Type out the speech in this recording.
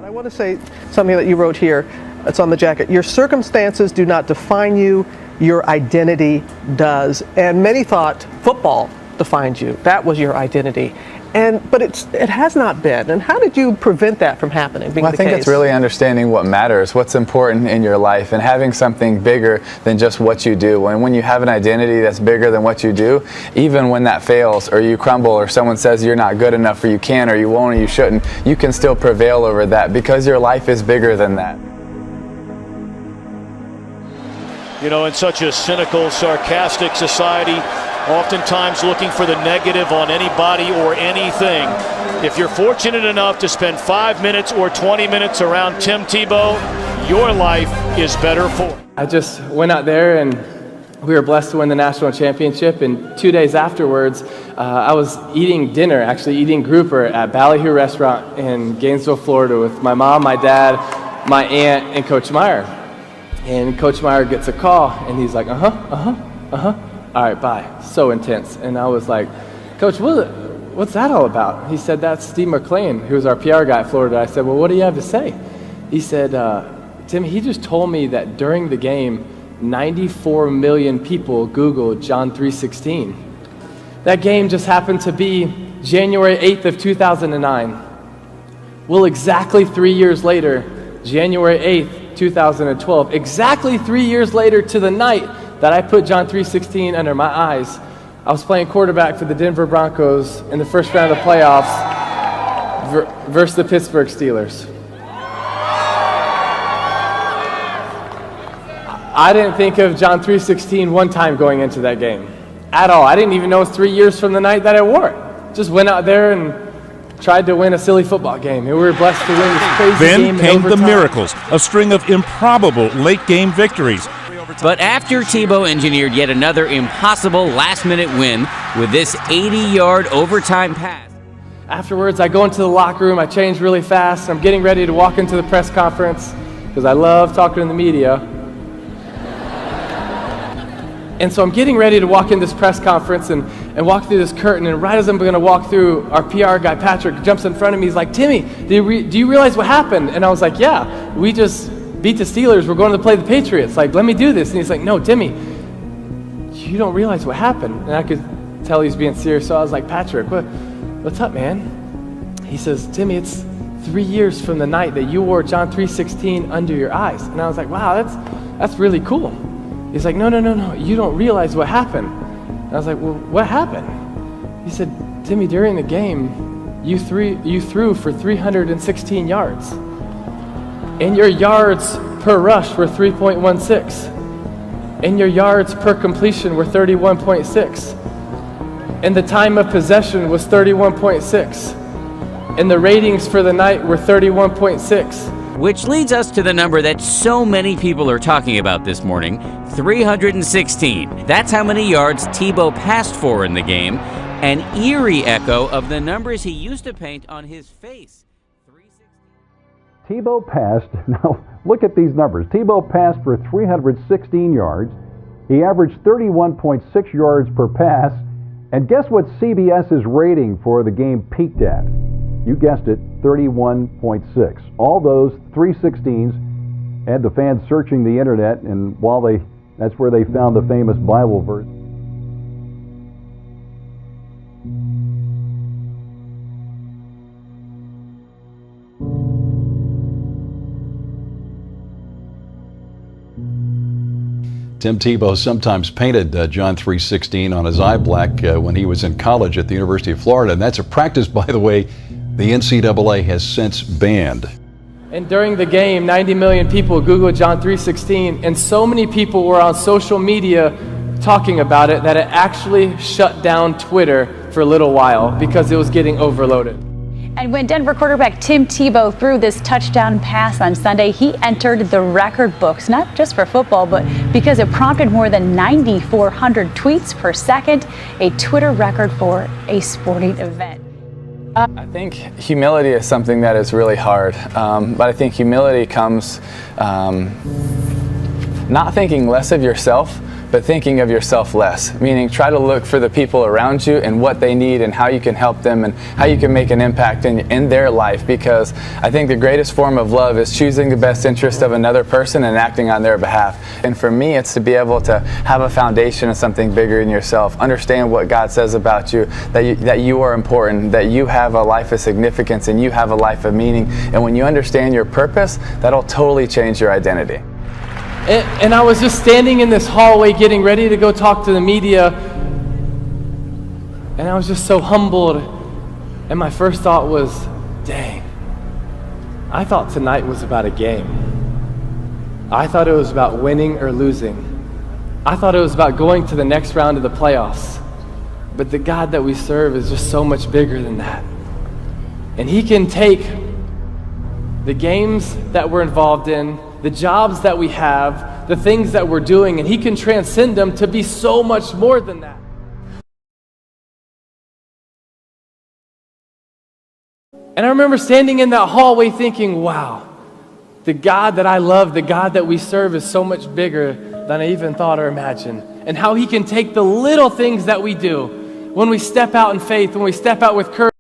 I want to say something that you wrote here. It's on the jacket. Your circumstances do not define you. Your identity does. And many thought football defined you. That was your identity. But it has not been. And how did you prevent that from happening? Well, I think it's really understanding what matters, what's important in your life, and having something bigger than just what you do. And when you have an identity that's bigger than what you do, even when that fails or you crumble or someone says you're not good enough or you can't or you won't or you shouldn't, you can still prevail over that because your life is bigger than that. You know, in such a cynical, sarcastic society, oftentimes looking for the negative on anybody or anything. If you're fortunate enough to spend 5 minutes or 20 minutes around Tim Tebow, your life is better for it. I just went out there and we were blessed to win the national championship, and 2 days afterwards I was eating dinner, actually eating grouper at Ballyhoo Restaurant in Gainesville, Florida with my mom, my dad, my aunt, and Coach Meyer. And Coach Meyer gets a call and he's like, all right, bye. So intense. And I was like, Coach, what's that all about? He said, that's Steve McLean, who's our PR guy at Florida. I said, well, what do you have to say? He said, Tim, he just told me that during the game, 94 million people Googled John 3:16. That game just happened to be January 8th of 2009. Well, exactly 3 years later, January 8th, 2012, exactly 3 years later to the night that I put John 3:16 under my eyes, I was playing quarterback for the Denver Broncos in the first round of the playoffs versus the Pittsburgh Steelers. I didn't think of John 3:16 one time going into that game at all. I didn't even know it was 3 years from the night that I wore it. Just went out there and tried to win a silly football game, and we were blessed to win this crazy game. Then came the miracles, a string of improbable late-game victories. But after Tebow engineered yet another impossible last-minute win with this 80-yard overtime pass. Afterwards, I go into the locker room, I change really fast, I'm getting ready to walk into the press conference because I love talking to the media. And so I'm getting ready to walk in this press conference and walk through this curtain, and right as I'm going to walk through, our PR guy, Patrick, jumps in front of me. He's like, Timmy, do you realize what happened? And I was like, yeah, we just beat the Steelers. We're going to play the Patriots. Like, let me do this. And he's like, no, Timmy, you don't realize what happened. And I could tell he's being serious. So I was like, Patrick, what's up, man? He says, Timmy, it's 3 years from the night that you wore John 3:16 under your eyes. And I was like, wow, that's really cool. He's like, no, you don't realize what happened. And I was like, well, what happened? He said, Timmy, during the game, you threw for 316 yards. And your yards per rush were 3.16. And your yards per completion were 31.6. And the time of possession was 31.6. And the ratings for the night were 31.6. Which leads us to the number that so many people are talking about this morning, 316. That's how many yards Tebow passed for in the game, an eerie echo of the numbers he used to paint on his face. Tebow passed, now look at these numbers. Tebow passed for 316 yards. He averaged 31.6 yards per pass. And guess what CBS's rating for the game peaked at? You guessed it, 31.6. All those 316s had the fans searching the internet, and that's where they found the famous Bible verse. Tim Tebow sometimes painted John 3:16 on his eye black when he was in college at the University of Florida, and that's a practice, by the way, the NCAA has since banned. And during the game, 90 million people Googled John 3:16, and so many people were on social media talking about it that it actually shut down Twitter for a little while because it was getting overloaded. And when Denver quarterback Tim Tebow threw this touchdown pass on Sunday, he entered the record books, not just for football, but because it prompted more than 9,400 tweets per second, a Twitter record for a sporting event. I think humility is something that is really hard, but I think humility comes not thinking less of yourself, but thinking of yourself less. Meaning, try to look for the people around you and what they need and how you can help them and how you can make an impact in their life, because I think the greatest form of love is choosing the best interest of another person and acting on their behalf. And for me, it's to be able to have a foundation of something bigger in yourself, understand what God says about you, that you are important, that you have a life of significance and you have a life of meaning. And when you understand your purpose, that'll totally change your identity. And I was just standing in this hallway getting ready to go talk to the media, and I was just so humbled. And my first thought was, dang, I thought tonight was about a game. I thought it was about winning or losing. I thought it was about going to the next round of the playoffs. But the God that we serve is just so much bigger than that. And He can take the games that we're involved in, the jobs that we have, the things that we're doing, and He can transcend them to be so much more than that. And I remember standing in that hallway thinking, wow, the God that I love, the God that we serve is so much bigger than I even thought or imagined. And how He can take the little things that we do when we step out in faith, when we step out with courage.